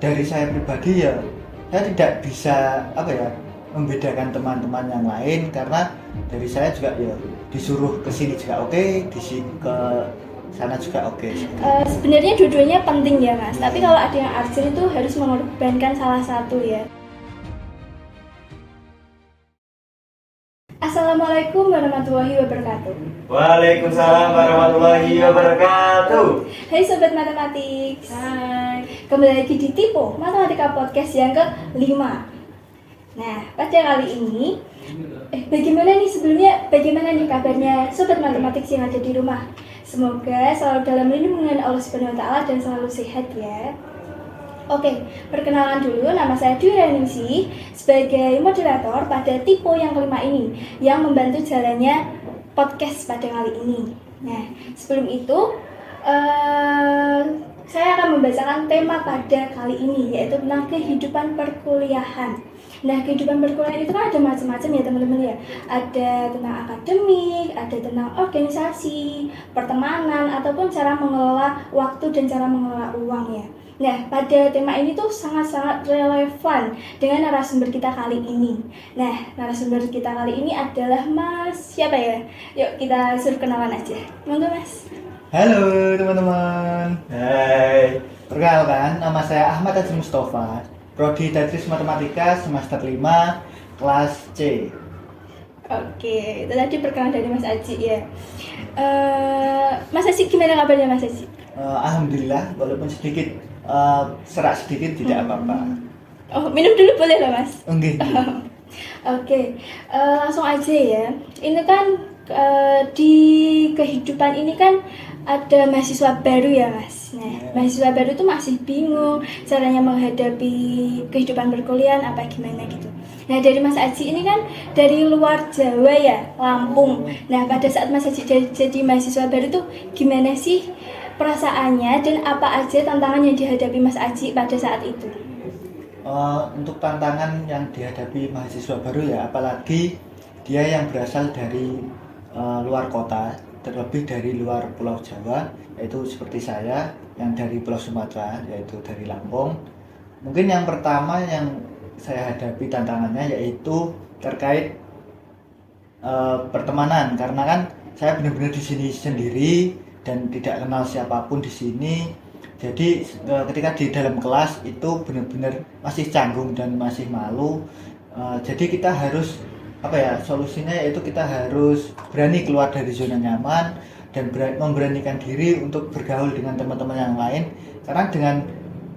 dari saya pribadi ya, saya tidak bisa membedakan teman-teman yang lain, karena dari saya juga ya disuruh ke sini juga oke, ke sana juga oke. Sebenarnya dua-duanya penting ya Mas, tapi kalau ada yang urgent itu harus mengorbankan salah satu ya. Assalamualaikum warahmatullahi wabarakatuh. Waalaikumsalam warahmatullahi wabarakatuh. Hai Sobat Matematik. Hai. Kembali lagi di Tipo Matematika Podcast yang ke-5. Nah, pada kali ini bagaimana nih kabarnya Sobat Matematik yang ada di rumah? Semoga selalu dalam lindungan Allah Subhanahu wa taala dan selalu sehat ya. Oke, perkenalan dulu, nama saya Dwi Reningsi sebagai moderator pada Tipo yang kelima ini yang membantu jalannya podcast pada kali ini. Nah, sebelum itu saya akan membacakan tema pada kali ini, yaitu tentang kehidupan perkuliahan. Nah, kehidupan perkuliahan itu kan ada macam-macam ya teman-teman ya. Ada tentang akademik, ada tentang organisasi, pertemanan, ataupun cara mengelola waktu dan cara mengelola uang ya. Nah, pada tema ini tuh sangat-sangat relevan dengan narasumber kita kali ini. Nah, narasumber kita kali ini adalah Mas siapa ya? Yuk kita suruh kenalan aja. Monggo Mas. Halo teman-teman. Hai. Perkenalkan, nama saya Ahmad Haji Mustafa, Prodi Tadris Matematika semester 5 kelas C. Oke, itu tadi perkenalan dari Mas Aji ya. Mas Aji, gimana kabarnya Mas Aji? Alhamdulillah, walaupun sedikit serak sedikit tidak apa-apa. Oh, minum dulu boleh loh Mas? Enggak. Oke, langsung aja ya. Ini kan di kehidupan ini kan ada mahasiswa baru ya Mas. Nah, mahasiswa baru tuh masih bingung caranya menghadapi kehidupan perkuliahan apa gimana gitu. Nah, dari Mas Aji ini kan dari luar Jawa ya, Lampung. Nah, pada saat Mas Aji jadi mahasiswa baru tuh gimana sih perasaannya dan apa aja tantangan yang dihadapi Mas Aji pada saat itu? Untuk tantangan yang dihadapi mahasiswa baru ya, apalagi dia yang berasal dari luar kota, terlebih dari luar Pulau Jawa, yaitu seperti saya yang dari Pulau Sumatera, yaitu dari Lampung. Mungkin yang pertama yang saya hadapi tantangannya yaitu terkait pertemanan, karena kan saya benar-benar di sini sendiri dan tidak kenal siapapun di sini. Jadi ketika di dalam kelas itu benar-benar masih canggung dan masih malu. Jadi kita harus solusinya yaitu kita harus berani keluar dari zona nyaman dan memberanikan diri untuk bergaul dengan teman-teman yang lain, karena dengan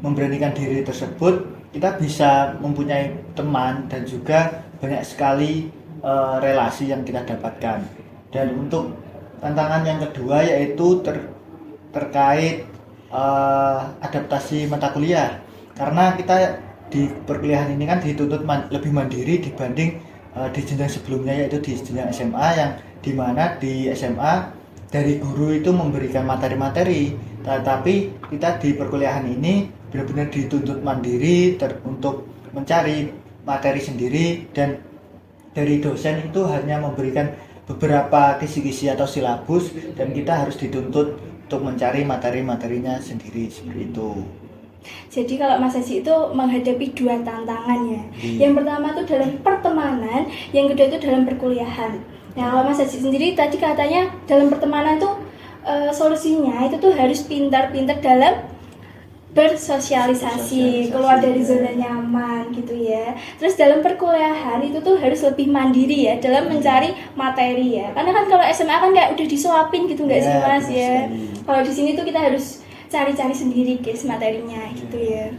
memberanikan diri tersebut kita bisa mempunyai teman dan juga banyak sekali relasi yang kita dapatkan. Dan untuk tantangan yang kedua yaitu terkait adaptasi mata kuliah, karena kita di perkuliahan ini kan dituntut lebih mandiri dibanding di jenjang sebelumnya, yaitu di jenjang SMA, yang dimana di SMA dari guru itu memberikan materi-materi, tetapi kita di perkuliahan ini benar-benar dituntut mandiri untuk mencari materi sendiri, dan dari dosen itu hanya memberikan beberapa kisi-kisi atau silabus dan kita harus dituntut untuk mencari materi-materinya sendiri, seperti itu. Jadi kalau Mas Aji itu menghadapi dua tantangan ya. Yang pertama itu dalam pertemanan, yang kedua itu dalam perkuliahan. Nah, kalau Mas Aji sendiri tadi katanya dalam pertemanan tuh solusinya itu tuh harus pintar-pintar dalam bersosialisasi, keluar dari zona nyaman gitu ya. Terus dalam perkuliahan itu tuh harus lebih mandiri ya dalam mencari materi ya. Karena kan kalau SMA kan kayak udah disuapin gitu nggak sih Mas ya. Kalau di sini tuh kita harus cari-cari sendiri guys materinya gitu ya.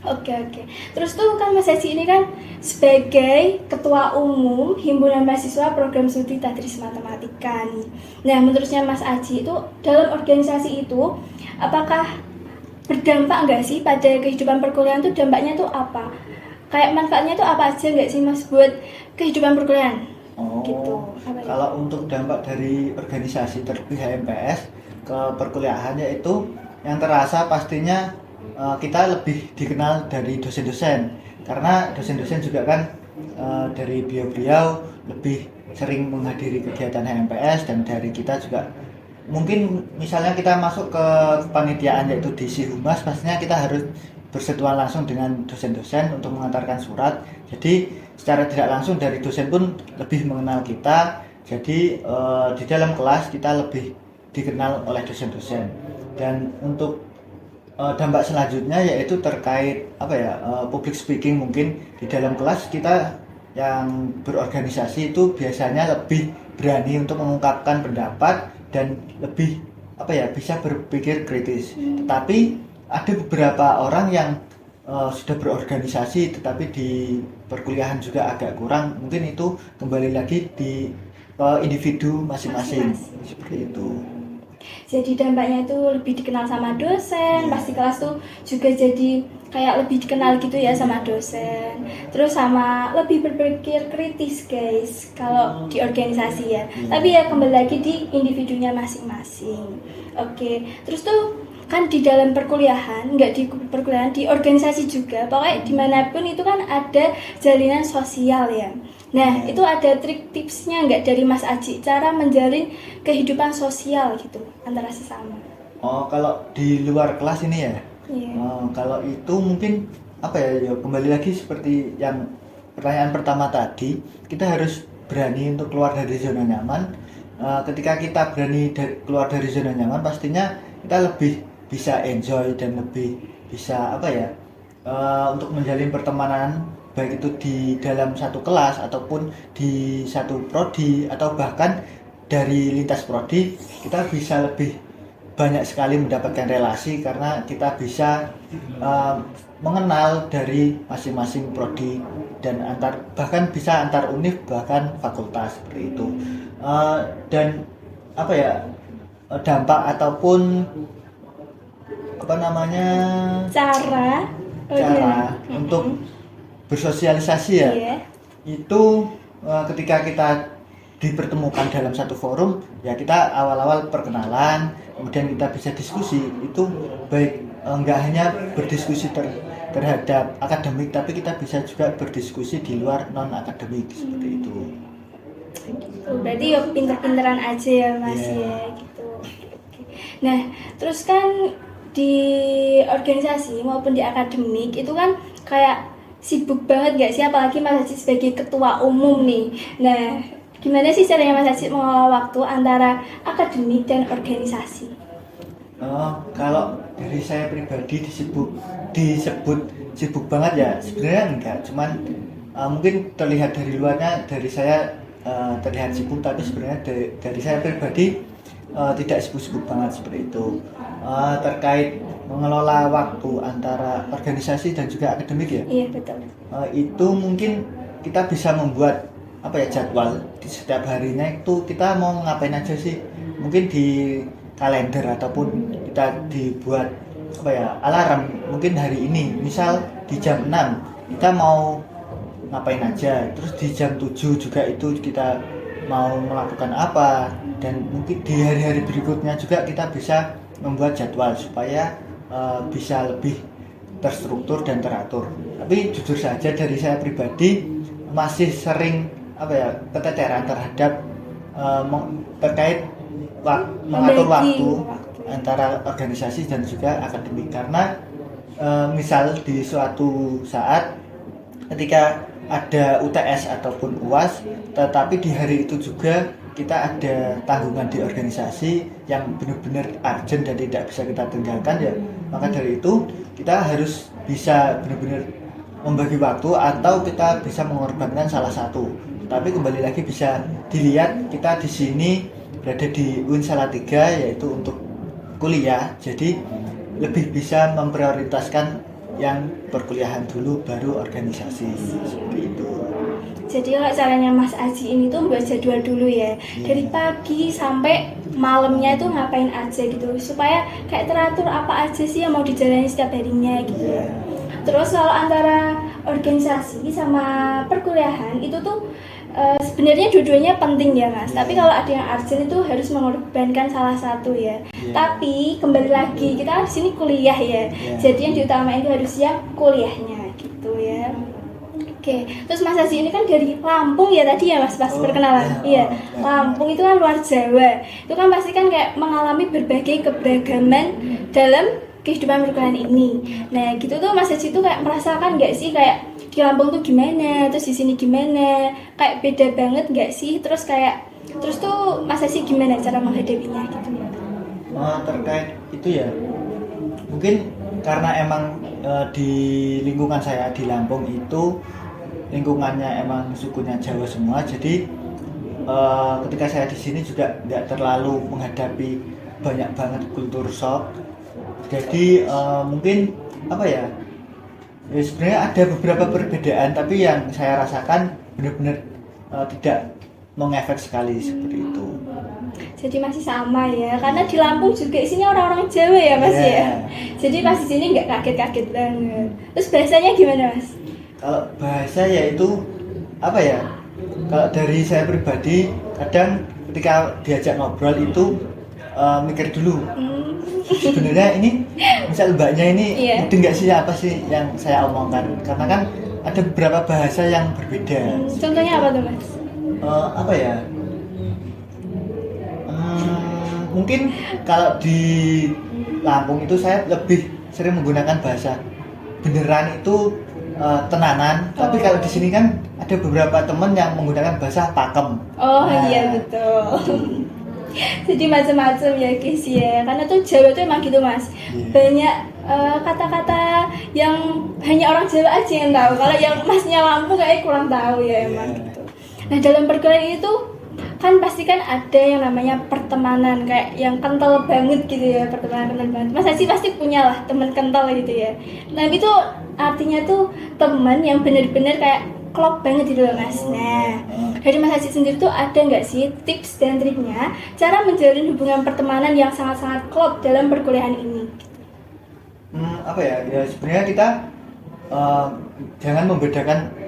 Oke. Terus tuh kan Mas Aji ini kan sebagai ketua umum Himpunan Mahasiswa Program Studi Tadris Matematika nih. Nah, menurutnya Mas Aji itu dalam organisasi itu apakah berdampak nggak sih pada kehidupan perkuliahan tuh, dampaknya tuh apa? Kayak manfaatnya tuh apa aja nggak sih Mas buat kehidupan perkuliahan? Gitu. Kalau untuk dampak dari organisasi terlebih HMPS ke perkuliahan, yaitu yang terasa pastinya kita lebih dikenal dari dosen-dosen, karena dosen-dosen juga kan dari beliau-beliau lebih sering menghadiri kegiatan HMPS, dan dari kita juga mungkin misalnya kita masuk ke panitiaan yaitu di Humas, pastinya kita harus bersentuhan langsung dengan dosen-dosen untuk mengantarkan surat. Jadi secara tidak langsung dari dosen pun lebih mengenal kita. Jadi di dalam kelas kita lebih dikenal oleh dosen-dosen. Dan untuk dampak selanjutnya yaitu terkait public speaking. Mungkin di dalam kelas kita yang berorganisasi itu biasanya lebih berani untuk mengungkapkan pendapat dan lebih bisa berpikir kritis. Tetapi ada beberapa orang yang sudah berorganisasi tetapi di perkuliahan juga agak kurang. Mungkin itu kembali lagi di individu masing-masing. Seperti itu. Jadi dampaknya itu lebih dikenal sama dosen, pasti kelas tuh juga jadi kayak lebih dikenal gitu ya sama dosen. Terus sama lebih berpikir kritis guys kalau di organisasi ya. Tapi ya kembali lagi di individunya masing-masing. Oke, terus tuh kan di dalam perkuliahan, nggak di perkuliahan, di organisasi juga, pokoknya dimanapun itu kan ada jalinan sosial ya. Nah, itu ada trik tipsnya nggak dari Mas Aji, cara menjalin kehidupan sosial gitu antara sesama? Oh, kalau di luar kelas ini ya? Yeah. Kalau itu mungkin ya kembali lagi seperti yang pertanyaan pertama tadi, kita harus berani untuk keluar dari zona nyaman. Ketika kita berani keluar dari zona nyaman, pastinya kita lebih bisa enjoy dan lebih bisa untuk menjalin pertemanan, baik itu di dalam satu kelas ataupun di satu prodi atau bahkan dari lintas prodi. Kita bisa lebih banyak sekali mendapatkan relasi karena kita bisa mengenal dari masing-masing prodi dan bahkan bisa antar univ bahkan fakultas seperti itu. Dan dampak ataupun cara untuk bersosialisasi ya. Yeah. Itu ketika kita dipertemukan dalam satu forum ya, kita awal-awal perkenalan, kemudian kita bisa diskusi. Itu baik enggak hanya berdiskusi terhadap akademik, tapi kita bisa juga berdiskusi di luar non akademik seperti itu. Berarti ya pinter-pinteran aja ya Mas ya gitu. Nah, terus kan di organisasi maupun di akademik itu kan kayak sibuk banget gak sih, apalagi Mas Haji sebagai ketua umum nih. Nah, gimana sih caranya Mas Haji mengelola waktu antara akademik dan organisasi? Kalau dari saya pribadi disebut sibuk banget ya, sebenarnya enggak, cuman mungkin terlihat dari luarnya dari saya terlihat sibuk, tapi sebenarnya dari saya pribadi tidak sibuk-sibuk banget seperti itu. Terkait mengelola waktu antara organisasi dan juga akademik ya. Iya betul. Itu mungkin kita bisa membuat jadwal di setiap harinya itu kita mau ngapain aja sih. Mungkin di kalender ataupun kita dibuat alarm. Mungkin hari ini misal di jam 6 kita mau ngapain aja. Terus di jam 7 juga itu kita mau melakukan apa, dan mungkin di hari-hari berikutnya juga kita bisa membuat jadwal supaya bisa lebih terstruktur dan teratur. Tapi jujur saja dari saya pribadi masih sering keteteran terhadap terkait mengatur waktu antara organisasi dan juga akademik, karena misal di suatu saat ketika ada UTS ataupun UAS, tetapi di hari itu juga kita ada tanggungan di organisasi yang benar-benar urgent dan tidak bisa kita tinggalkan ya, maka dari itu kita harus bisa benar-benar membagi waktu atau kita bisa mengorbankan salah satu. Tapi kembali lagi bisa dilihat kita di sini berada di UIN Salatiga yaitu untuk kuliah, jadi lebih bisa memprioritaskan yang perkuliahan dulu baru organisasi seperti itu. Jadi kalau caranya Mas Aji ini tuh buat jadwal dulu ya, dari pagi sampai malamnya itu ngapain aja gitu, supaya kayak teratur apa aja sih yang mau dijalani setiap harinya gitu. Terus kalau antara organisasi sama perkuliahan itu tuh sebenarnya dua-duanya penting ya Mas, tapi kalau ada yang urgent itu harus mengorbankan salah satu ya. Tapi kembali lagi kita di sini kuliah ya, jadi yang diutamain itu harus yang kuliahnya gitu ya. Oke, terus Mas Haji ini kan dari Lampung ya tadi ya Mas, pas perkenalan. Iya, Lampung itu kan luar Jawa. Itu kan pasti kan kayak mengalami berbagai keberagaman dalam kehidupan perkuliahan ini. Nah gitu tuh Mas Haji tuh kayak merasakan nggak sih kayak di Lampung tuh gimana, terus di sini gimana, kayak beda banget nggak sih? Terus tuh Mas Haji gimana cara menghadapinya gitu? Terkait itu ya, mungkin karena emang di lingkungan saya di Lampung itu lingkungannya emang sukunya Jawa semua, jadi ketika saya di sini juga nggak terlalu menghadapi banyak banget kultur shock. Jadi mungkin apa ya, sebenarnya ada beberapa perbedaan, tapi yang saya rasakan benar-benar tidak mengefek sekali seperti itu. Jadi masih sama ya, karena di Lampung juga isinya orang-orang Jawa ya Mas ya. Jadi pas di sini nggak kaget-kaget banget. Terus bahasanya gimana Mas? Kalau bahasa ya itu apa ya? Kalau dari saya pribadi, kadang ketika diajak ngobrol itu mikir dulu. Sebenarnya ini, misal mbaknya ini ngerti nggak sih apa sih yang saya omongkan? Karena kan ada beberapa bahasa yang berbeda. Contohnya apa tuh Mas? Apa ya? Mungkin kalau di Lampung itu saya lebih sering menggunakan bahasa beneran itu tenanan, tapi kalau di sini kan ada beberapa teman yang menggunakan bahasa pakem. Iya betul. Jadi macam-macam ya guys ya, karena tuh Jawa tuh emang gitu Mas. Banyak kata-kata yang hanya orang Jawa aja yang tahu. Kalau yang Masnya Lampung kayak kurang tahu ya emang gitu. Nah dalam perkuliahan itu kan pasti kan ada yang namanya pertemanan kayak yang kental banget gitu ya, pertemanan kental banget. Mas Haji pasti punya lah teman kental gitu ya. Nah itu artinya tuh teman yang benar-benar kayak klop banget gitu loh Mas. Nah dari Mas Haji sendiri tuh ada nggak sih tips dan triknya cara menjalin hubungan pertemanan yang sangat-sangat klop dalam perkuliahan ini? Apa ya, ya sebenarnya kita jangan membedakan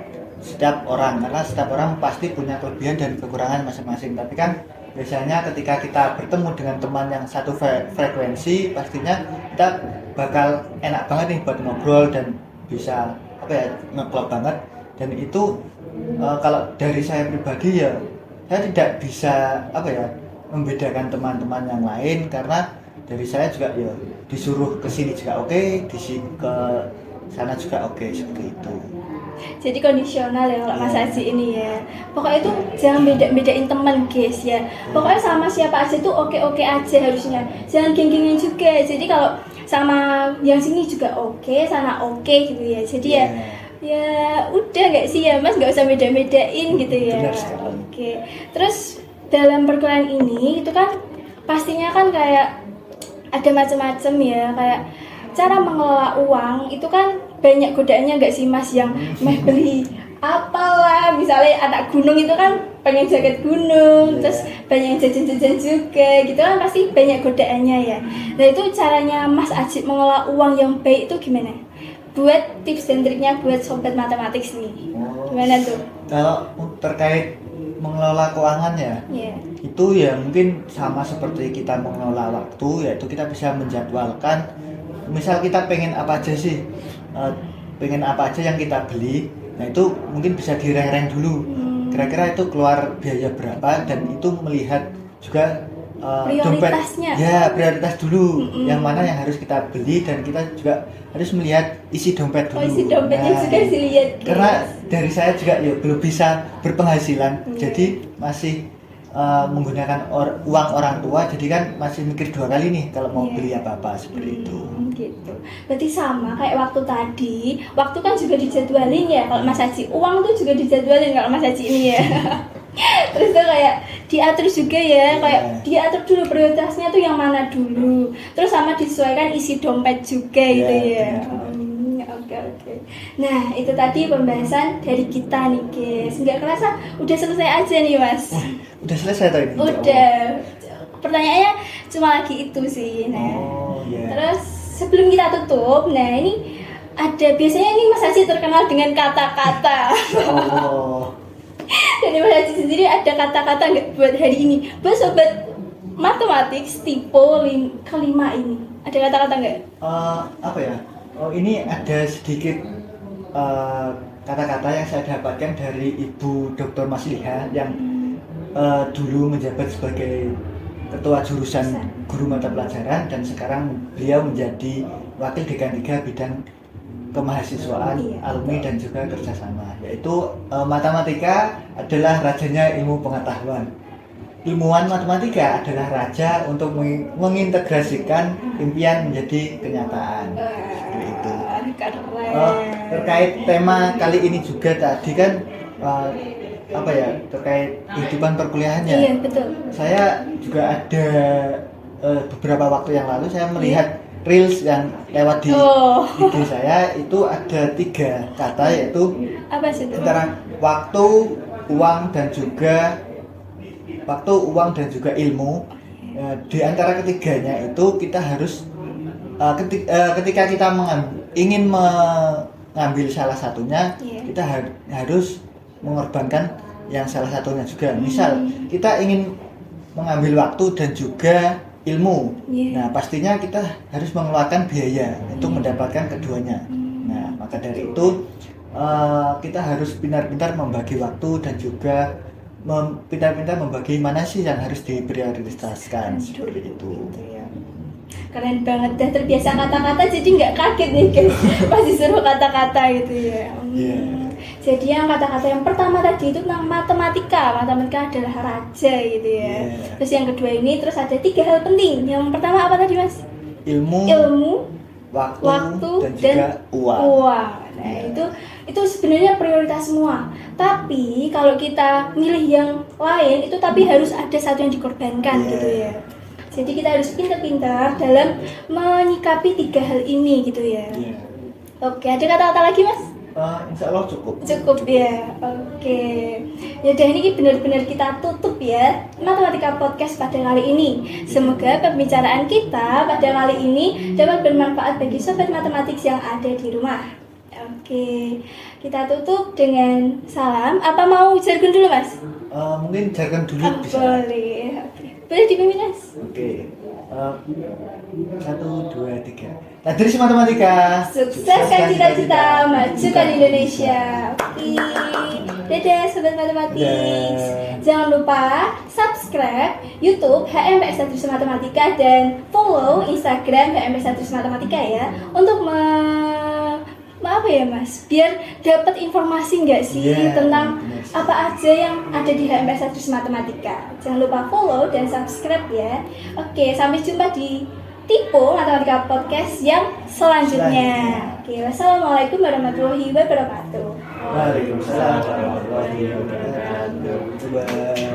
setiap orang, karena setiap orang pasti punya kelebihan dan kekurangan masing-masing. Tapi kan biasanya ketika kita bertemu dengan teman yang satu frekuensi, pastinya kita bakal enak banget nih buat ngobrol dan bisa apa ya, ngeklop banget. Dan itu kalau dari saya pribadi ya, saya tidak bisa apa ya, membedakan teman-teman yang lain, karena dari saya juga ya disuruh ke sini juga oke, ke sana juga oke, seperti itu. Jadi kondisional ya kalau Mas Haji ini ya. Pokoknya itu jangan beda-bedain teman guys ya. Pokoknya sama siapa aja tuh oke-oke aja harusnya. Jangan geng-gengan juga. Jadi kalau sama yang sini juga oke, sana oke gitu ya. Jadi ya udah nggak sih ya Mas, nggak usah beda-bedain gitu ya. Oke. Terus dalam perkuliahan ini itu kan pastinya kan kayak ada macam-macam ya, kayak cara mengelola uang itu kan banyak godaannya nggak sih Mas, yang meh beli apalah, misalnya anak gunung itu kan pengen jaket gunung, terus banyak jajan-jajan juga gitu kan, pasti banyak godaannya ya. Nah itu caranya Mas Ajib mengelola uang yang baik itu gimana? Buat tips dan triknya buat sobat matematik nih, gimana tuh? Kalau terkait mengelola keuangan ya, itu ya mungkin sama seperti kita mengelola waktu, yaitu kita bisa menjadwalkan. Misal kita pengen apa aja sih, pengen apa aja yang kita beli, nah itu mungkin bisa direng-reng dulu, kira-kira itu keluar biaya berapa, dan itu melihat juga prioritasnya. Ya prioritas dulu, yang mana yang harus kita beli, dan kita juga harus melihat isi dompet dulu. Isi dompetnya juga dilihat. Karena dari saya juga ya belum bisa berpenghasilan, jadi masih menggunakan uang orang tua, jadi kan masih mikir dua kali nih kalau mau beli apa-apa seperti itu. Gitu. Berarti sama kayak waktu tadi, waktu kan juga dijadwalin ya kalau Mas Haji, uang tuh juga dijadwalin kalau Mas Haji ini ya. Terus tuh kayak diatur juga ya, kayak diatur dulu prioritasnya tuh yang mana dulu, terus sama disesuaikan isi dompet juga gitu ya. Oke. Nah itu tadi pembahasan dari kita nih guys, nggak kerasa udah selesai aja nih Mas. Udah selesai tadi? Udah, pertanyaannya cuma lagi itu sih. Nah terus sebelum kita tutup, nah ini ada biasanya ini Mas Haji terkenal dengan kata-kata. Jadi Mas Haji sendiri ada kata-kata nggak buat hari ini, buat sobat matematik tipe kelima ini, ada kata-kata nggak? Apa ya? Ini ada sedikit kata-kata yang saya dapatkan dari Ibu Dr. Masliha yang dulu menjabat sebagai ketua jurusan guru mata pelajaran, dan sekarang beliau menjadi wakil dekan 3 bidang kemahasiswaan, alumni dan juga kerjasama, yaitu matematika adalah rajanya ilmu pengetahuan. Ilmuwan matematika adalah raja untuk mengintegrasikan impian menjadi kenyataan. Seperti itu. Terkait tema kali ini juga tadi kan terkait kehidupan perkuliahannya. Iya, betul. Saya juga ada beberapa waktu yang lalu saya melihat reels yang lewat di IG saya, itu ada 3 kata, yaitu apa sih itu? antara waktu, uang dan juga ilmu. Di antara ketiganya itu kita harus ketika kita ingin mengambil salah satunya, kita harus mengorbankan yang salah satunya juga. Misal kita ingin mengambil waktu dan juga ilmu, nah pastinya kita harus mengeluarkan biaya untuk mendapatkan keduanya. Nah, maka dari itu kita harus pintar-pintar membagi waktu dan juga pintar-pintar membagi mana sih yang harus diprioritaskan. Seperti itu. Keren banget, dah terbiasa kata-kata jadi nggak kaget nih guys pas disuruh kata-kata gitu ya. Jadi yang kata-kata yang pertama tadi itu tentang matematika adalah raja gitu ya. Terus yang kedua ini terus ada 3 hal penting. Yang pertama apa tadi mas? Ilmu, waktu dan juga uang. Nah itu sebenarnya prioritas semua. Tapi kalau kita milih yang lain itu tapi harus ada satu yang dikorbankan gitu ya. Jadi kita harus pintar-pintar dalam menyikapi 3 hal ini gitu ya. Oke, ada kata-kata lagi mas? Insya Allah cukup ya. Oke. Ya udah, ini benar-benar kita tutup ya Matematika Podcast pada kali ini. Semoga pembicaraan kita pada kali ini dapat bermanfaat bagi sobat matematik yang ada di rumah. Oke, kita tutup dengan salam. Apa mau jargon dulu mas? Mungkin jargon dulu bisa. Boleh. Boleh dipimpin mas? Oke. 1, 2, 3. Tadris Matematika. Sukseskan cita-cita, majukan Indonesia. Oke. Dadah sobat matematik. Jangan lupa subscribe YouTube HMPS Tadris Matematika dan follow Instagram HMPS Tadris Matematika ya, untuk apa ya mas, biar dapat informasi nggak sih tentang apa aja yang ada di HMPS Tadris Matematika. Jangan lupa follow dan subscribe ya. Oke, sampai jumpa di Tipe Matematika Podcast yang selanjutnya. Oke, wassalamualaikum warahmatullahi wabarakatuh. Waalaikumsalam warahmatullahi wabarakatuh.